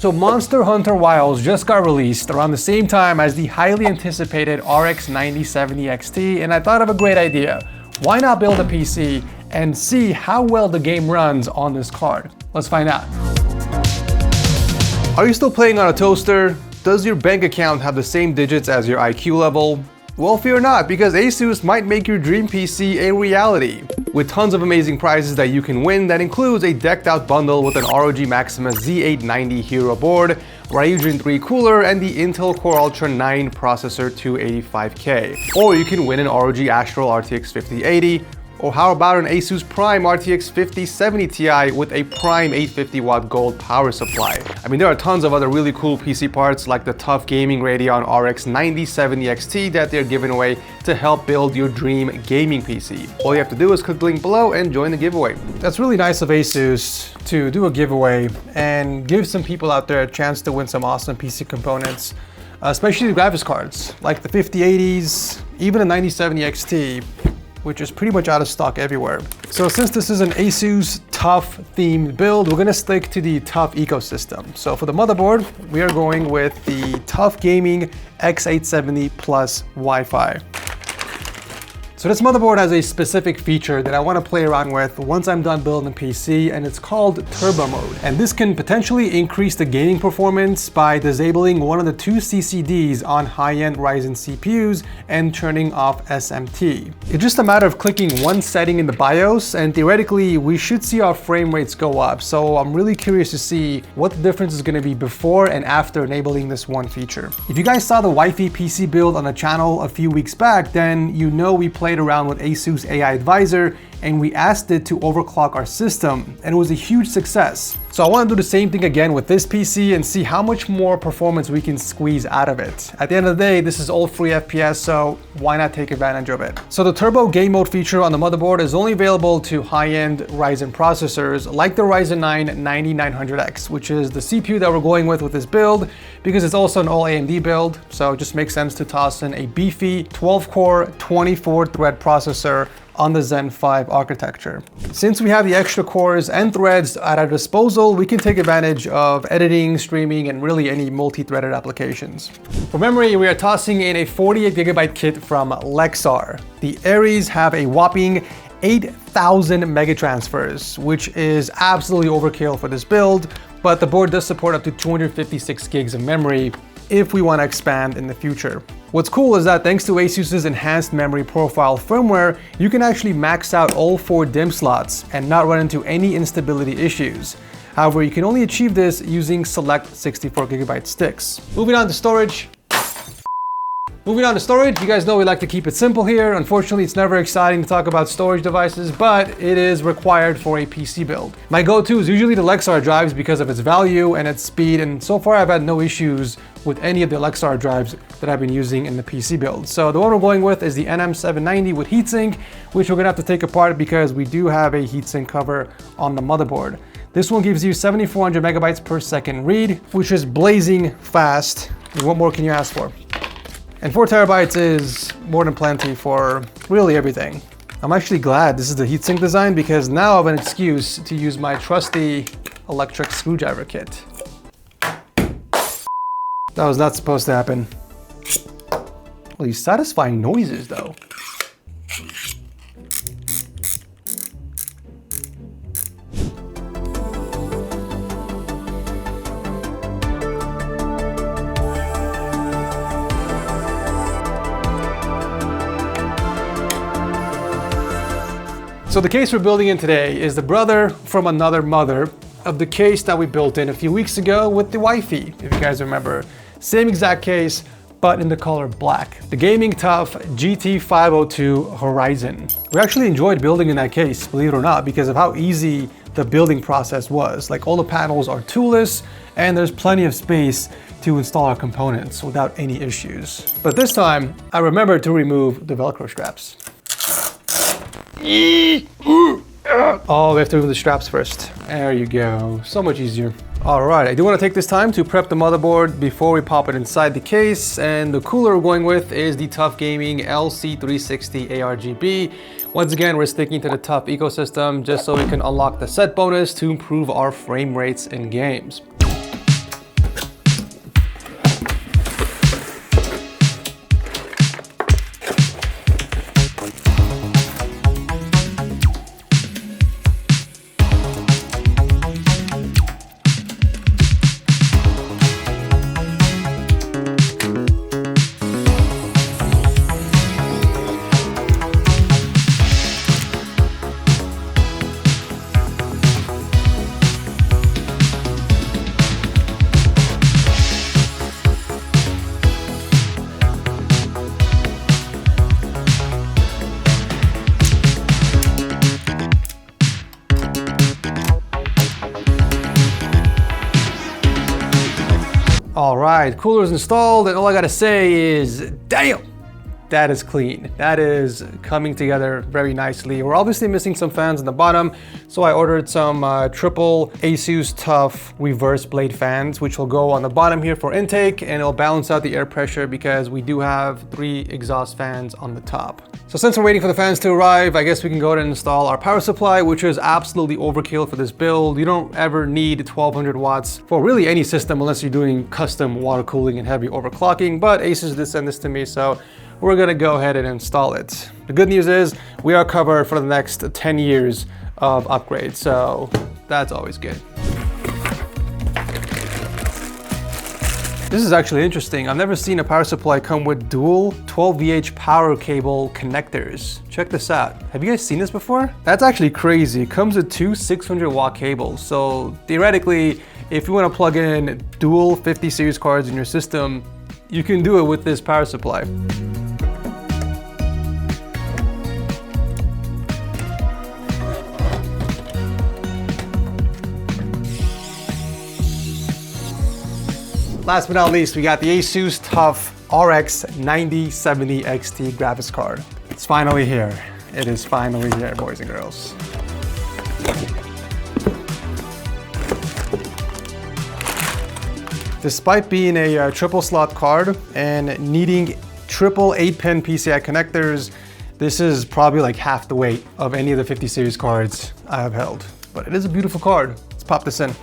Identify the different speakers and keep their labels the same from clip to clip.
Speaker 1: So Monster Hunter Wilds just got released around the same time as the highly anticipated RX 9070 XT, and I thought of a great idea. Why not build a PC and see how well the game runs on this card? Let's find out. Are you still playing on a toaster? Does your bank account have the same digits as your IQ level? Well, fear not, because ASUS might make your dream PC a reality. With tons of amazing prizes that you can win, that includes a decked out bundle with an ROG Maximus Z890 Hero board, Ryujin 3 cooler, and the Intel Core Ultra 9 processor 285K. Or you can win an ROG Astral RTX 5080, or how about an Asus Prime RTX 5070 Ti with a Prime 850 watt gold power supply? I mean, there are tons of other really cool PC parts like the tough gaming Radeon RX 9070 XT that they're giving away to help build your dream gaming PC. All you have to do is click the link below and join the giveaway. That's really nice of Asus to do a giveaway and give some people out there a chance to win some awesome PC components, especially the graphics cards like the 5080s, even a 9070 XT, which is pretty much out of stock everywhere. So since this is an Asus TUF themed build, we're gonna stick to the TUF ecosystem. So for the motherboard, we are going with the TUF Gaming X870 Plus Wi-Fi. So this motherboard has a specific feature that I want to play around with once I'm done building the PC, and it's called Turbo Mode. And this can potentially increase the gaming performance by disabling one of the two CCDs on high-end Ryzen CPUs and turning off SMT. It's just a matter of clicking one setting in the BIOS, and theoretically we should see our frame rates go up. So I'm really curious to see what the difference is going to be before and after enabling this one feature. If you guys saw the Wi-Fi PC build on the channel a few weeks back, then you know we played around with Asus AI Advisor and we asked it to overclock our system, and it was a huge success. So I want to do the same thing again with this PC and see how much more performance we can squeeze out of it. At the end of the day, this is all free FPS, so why not take advantage of it? So the Turbo Game Mode feature on the motherboard is only available to high-end Ryzen processors like the Ryzen 9 9900X, which is the CPU that we're going with this build, because it's also an all AMD build, so it just makes sense to toss in a beefy 12-core 24-thread processor on the Zen 5 architecture. Since we have the extra cores and threads at our disposal, we can take advantage of editing, streaming, and really any multi-threaded applications. For memory, we are tossing in a 48GB kit from Lexar. The Aries have a whopping 8,000 megatransfers, which is absolutely overkill for this build, but the board does support up to 256 gigs of memory if we want to expand in the future. What's cool is that thanks to Asus's enhanced memory profile firmware, you can actually max out all 4 DIMM slots and not run into any instability issues. However, you can only achieve this using select 64GB sticks. Moving on to storage, you guys know we like to keep it simple here. Unfortunately, it's never exciting to talk about storage devices, but it is required for a PC build. My go-to is usually the Lexar drives because of its value and its speed, and so far I've had no issues with any of the Lexar drives that I've been using in the PC build. So the one we're going with is the NM790 with heatsink, which we're gonna have to take apart because we do have a heatsink cover on the motherboard. This one gives you 7,400 megabytes per second read, which is blazing fast. What more can you ask for? And 4 terabytes is more than plenty for really everything. I'm actually glad this is the heatsink design because now I have an excuse to use my trusty electric screwdriver kit. That was not supposed to happen. Well, these satisfying noises though. So the case we're building in today is the brother from another mother of the case that we built in a few weeks ago with the Wi-Fi, if you guys remember. Same exact case, but in the color black. The Gaming TUF GT502 Horizon. We actually enjoyed building in that case, believe it or not, because of how easy the building process was. Like, all the panels are toolless and there's plenty of space to install our components without any issues. But this time, I remembered to remove the Velcro straps. Oh, we have to remove the straps first. There you go, so much easier. All right, I do want to take this time to prep the motherboard before we pop it inside the case, and the cooler we're going with is the TUF Gaming LC360 ARGB. Once again, we're sticking to the TUF ecosystem just so we can unlock the set bonus to improve our frame rates in games. All right, cooler's installed, and all I gotta say is, damn! That is clean. That is coming together very nicely. We're obviously missing some fans in the bottom, so I ordered some triple ASUS Tough reverse blade fans, which will go on the bottom here for intake, and it'll balance out the air pressure because we do have 3 exhaust fans on the top. So since we're waiting for the fans to arrive, I guess we can go ahead and install our power supply, which is absolutely overkill for this build. You don't ever need 1200 watts for really any system unless you're doing custom water cooling and heavy overclocking, but ASUS did send this to me, so we're gonna go ahead and install it. The good news is we are covered for the next 10 years of upgrades, so that's always good. This is actually interesting. I've never seen a power supply come with dual 12VH power cable connectors. Check this out. Have you guys seen this before? That's actually crazy. It comes with 2 600-watt cables. So theoretically, if you want to plug in dual 50 series cards in your system, you can do it with this power supply. Last but not least, we got the ASUS TUF RX 9070 XT graphics card. It's finally here. It is finally here, boys and girls. Despite being a triple slot card and needing triple 8-pin PCI connectors, this is probably like half the weight of any of the 50 series cards I have held. But it is a beautiful card. Let's pop this in.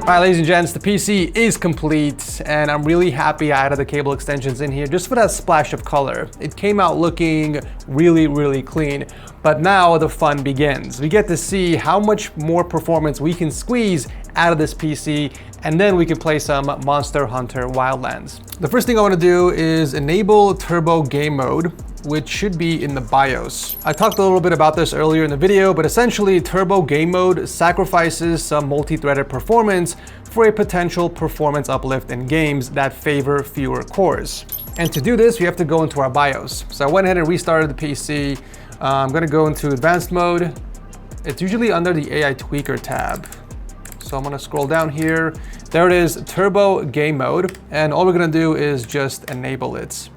Speaker 1: All right, ladies and gents, the PC is complete, and I'm really happy I added the cable extensions in here just for that splash of color. It came out looking really, really clean, but now the fun begins. We get to see how much more performance we can squeeze out of this PC, and then we can play some Monster Hunter Wildlands. The first thing I want to do is enable turbo game mode, which should be in the BIOS. I talked a little bit about this earlier in the video, but essentially turbo game mode sacrifices some multi-threaded performance for a potential performance uplift in games that favor fewer cores. And to do this, we have to go into our BIOS. So I went ahead and restarted the PC. I'm gonna go into advanced mode. It's usually under the AI tweaker tab. So I'm gonna scroll down here. There it is, turbo game mode. And all we're gonna do is just enable it.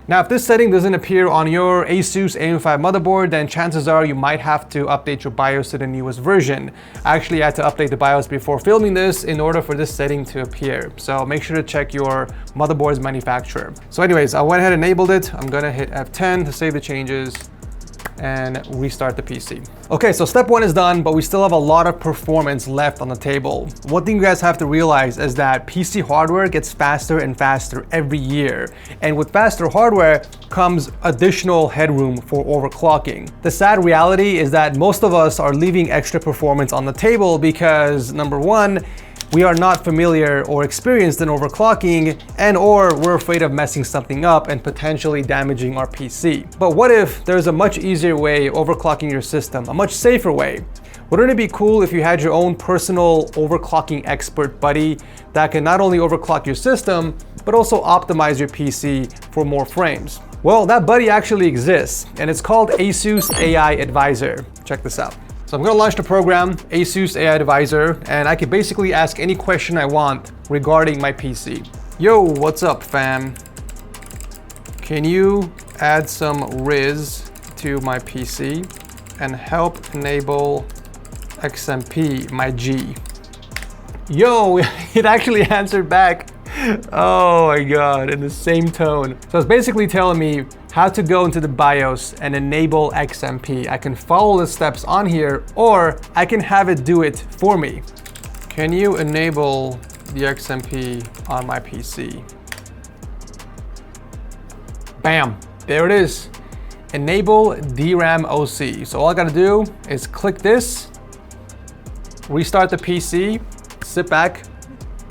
Speaker 1: Now, if this setting doesn't appear on your ASUS AM5 motherboard, then chances are you might have to update your BIOS to the newest version. I actually had to update the BIOS before filming this in order for this setting to appear. So make sure to check your motherboard's manufacturer. So anyways, I went ahead and enabled it. I'm gonna hit F10 to save the changes and restart the PC. Okay, so step 1 is done, but we still have a lot of performance left on the table. One thing you guys have to realize is that PC hardware gets faster and faster every year. And with faster hardware comes additional headroom for overclocking. The sad reality is that most of us are leaving extra performance on the table because number 1, we are not familiar or experienced in overclocking, and or we're afraid of messing something up and potentially damaging our PC. But what if there's a much easier way of overclocking your system, a much safer way? Wouldn't it be cool if you had your own personal overclocking expert buddy that can not only overclock your system, but also optimize your PC for more frames? Well, that buddy actually exists, and it's called ASUS AI Advisor. Check this out. So I'm gonna launch the program, ASUS AI Advisor, and I can basically ask any question I want regarding my PC. Yo, what's up, fam? Can you add some Riz to my PC and help enable XMP, my G? Yo, it actually answered back. Oh my God, in the same tone. So it's basically telling me how to go into the BIOS and enable XMP. I can follow the steps on here, or I can have it do it for me. Can you enable the XMP on my PC? Bam, there it is. Enable DRAM OC. So all I gotta do is click this, restart the PC, sit back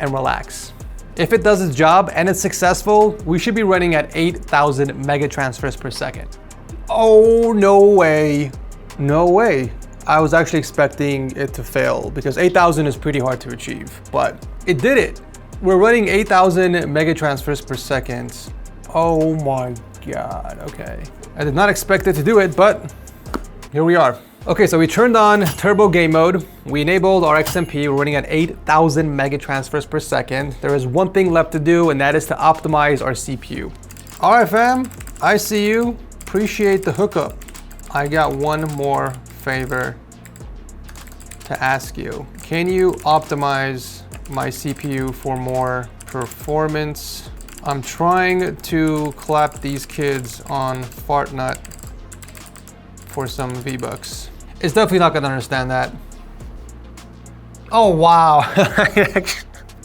Speaker 1: and relax. If it does its job and it's successful, we should be running at 8,000 mega transfers per second. Oh, no way. No way. I was actually expecting it to fail because 8,000 is pretty hard to achieve, but it did it. We're running 8,000 mega transfers per second. Oh my God, okay. I did not expect it to do it, but here we are. Okay, so we turned on turbo game mode. We enabled our XMP. We're running at 8,000 mega transfers per second. There is one thing left to do, and that is to optimize our CPU. All right, fam, I see you. Appreciate the hookup. I got one more favor to ask you. Can you optimize my CPU for more performance? I'm trying to clap these kids on Fartnut for some V-Bucks. It's definitely not gonna understand that. Oh, wow.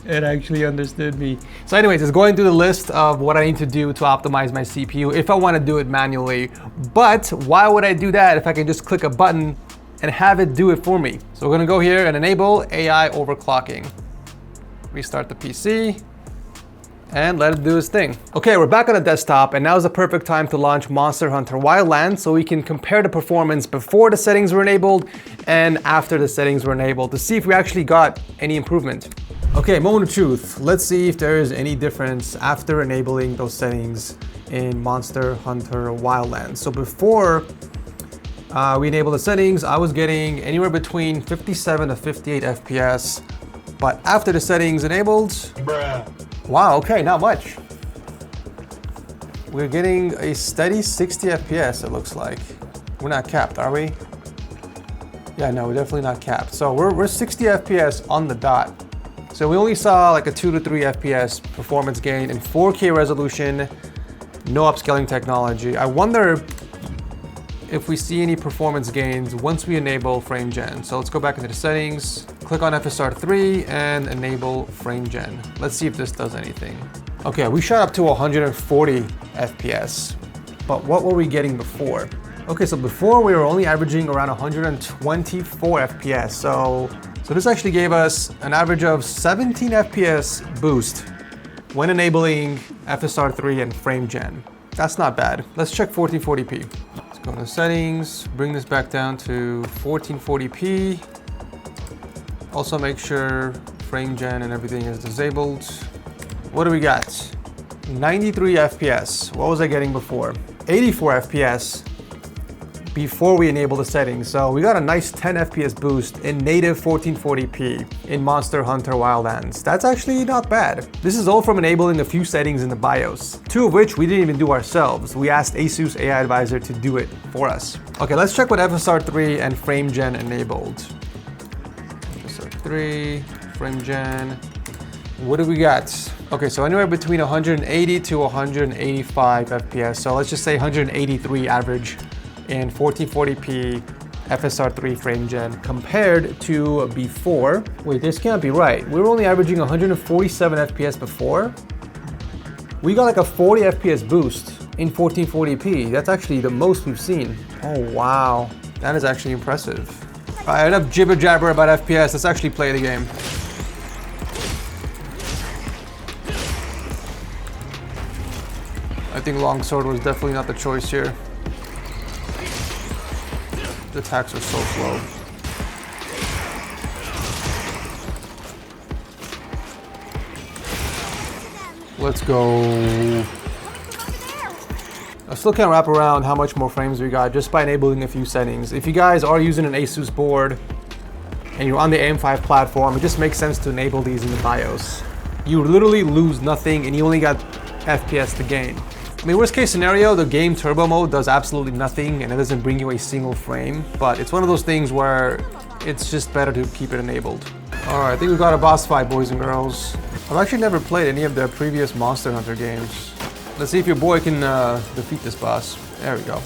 Speaker 1: It actually understood me. So anyways, it's going through the list of what I need to do to optimize my CPU if I want to do it manually. But why would I do that if I can just click a button and have it do it for me? So we're gonna go here and enable AI overclocking. Restart the PC and let it do its thing. Okay, we're back on the desktop, and now is the perfect time to launch Monster Hunter Wildlands so we can compare the performance before the settings were enabled and after the settings were enabled to see if we actually got any improvement. Okay, moment of truth. Let's see if there is any difference after enabling those settings in Monster Hunter Wildlands. So before we enabled the settings, I was getting anywhere between 57 to 58 FPS, but after the settings enabled, wow, okay, not much. We're getting a steady 60 FPS, it looks like. We're not capped, are we? Yeah, no, we're definitely not capped. So we're 60 FPS on the dot. So we only saw like a 2 to 3 FPS performance gain in 4K resolution, no upscaling technology. I wonder if we see any performance gains once we enable frame gen. So let's go back into the settings, click on FSR3 and enable frame gen. Let's see if this does anything. Okay, we shot up to 140 FPS, but what were we getting before? Okay, so before we were only averaging around 124 FPS. So this actually gave us an average of 17 FPS boost when enabling FSR3 and frame gen. That's not bad. Let's check 1440p. Let's go to settings, bring this back down to 1440p. Also make sure frame gen and everything is disabled. What do we got? 93 FPS. What was I getting before? 84 FPS before we enable the settings. So we got a nice 10 FPS boost in native 1440p in Monster Hunter Wildlands. That's actually not bad. This is all from enabling a few settings in the BIOS, two of which we didn't even do ourselves. We asked ASUS AI Advisor to do it for us. Okay, let's check what FSR3 and frame gen enabled. FSR3, frame gen. What do we got? Okay, so anywhere between 180 to 185 FPS. So let's just say 183 average in 1440p FSR3 frame gen compared to before. Wait, this can't be right. We were only averaging 147 FPS before. We got like a 40 FPS boost in 1440p. That's actually the most we've seen. Oh, wow. That is actually impressive. All right, enough jibber jabber about FPS. Let's actually play the game. I think longsword was definitely not the choice here. The attacks are so slow. Let's go. I still can't wrap around how much more frames we got just by enabling a few settings. If you guys are using an ASUS board and you're on the AM5 platform, it just makes sense to enable these in the BIOS. You literally lose nothing and you only got FPS to gain. I mean, worst case scenario, the game turbo mode does absolutely nothing and it doesn't bring you a single frame, but it's one of those things where it's just better to keep it enabled. All right, I think we got a boss fight, boys and girls. I've actually never played any of the previous Monster Hunter games. Let's see if your boy can defeat this boss. There we go.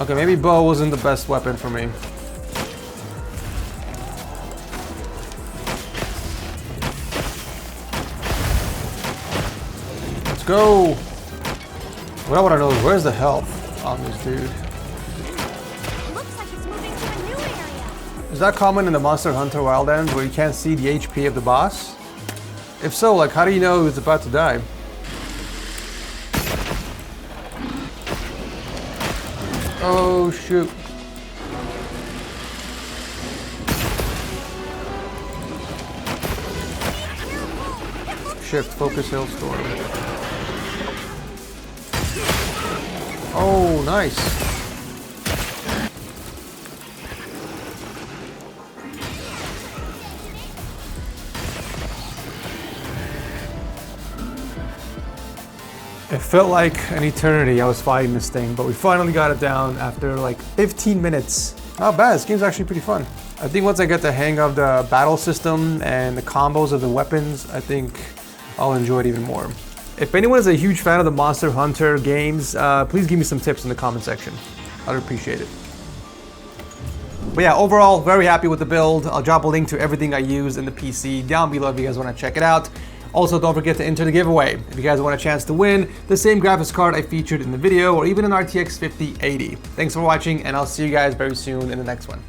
Speaker 1: Okay, maybe bow wasn't the best weapon for me. Let's go. What I want to know is where's the health on this dude?
Speaker 2: Looks like it's moving
Speaker 1: Is that common in the Monster Hunter Wildlands where you can't see the HP of the boss? If so, like, how do you know it's about to die? Oh, shoot. Shift, focus, hailstorm. Oh, nice. It felt like an eternity I was fighting this thing, but we finally got it down after like 15 minutes. Not bad, this game's actually pretty fun. I think once I get the hang of the battle system and the combos of the weapons, I think I'll enjoy it even more. If anyone is a huge fan of the Monster Hunter games, please give me some tips in the comment section. I'd appreciate it. But yeah, overall, very happy with the build. I'll drop a link to everything I use in the PC down below if you guys want to check it out. Also, don't forget to enter the giveaway if you guys want a chance to win the same graphics card I featured in the video or even an RTX 5080. Thanks for watching, and I'll see you guys very soon in the next one.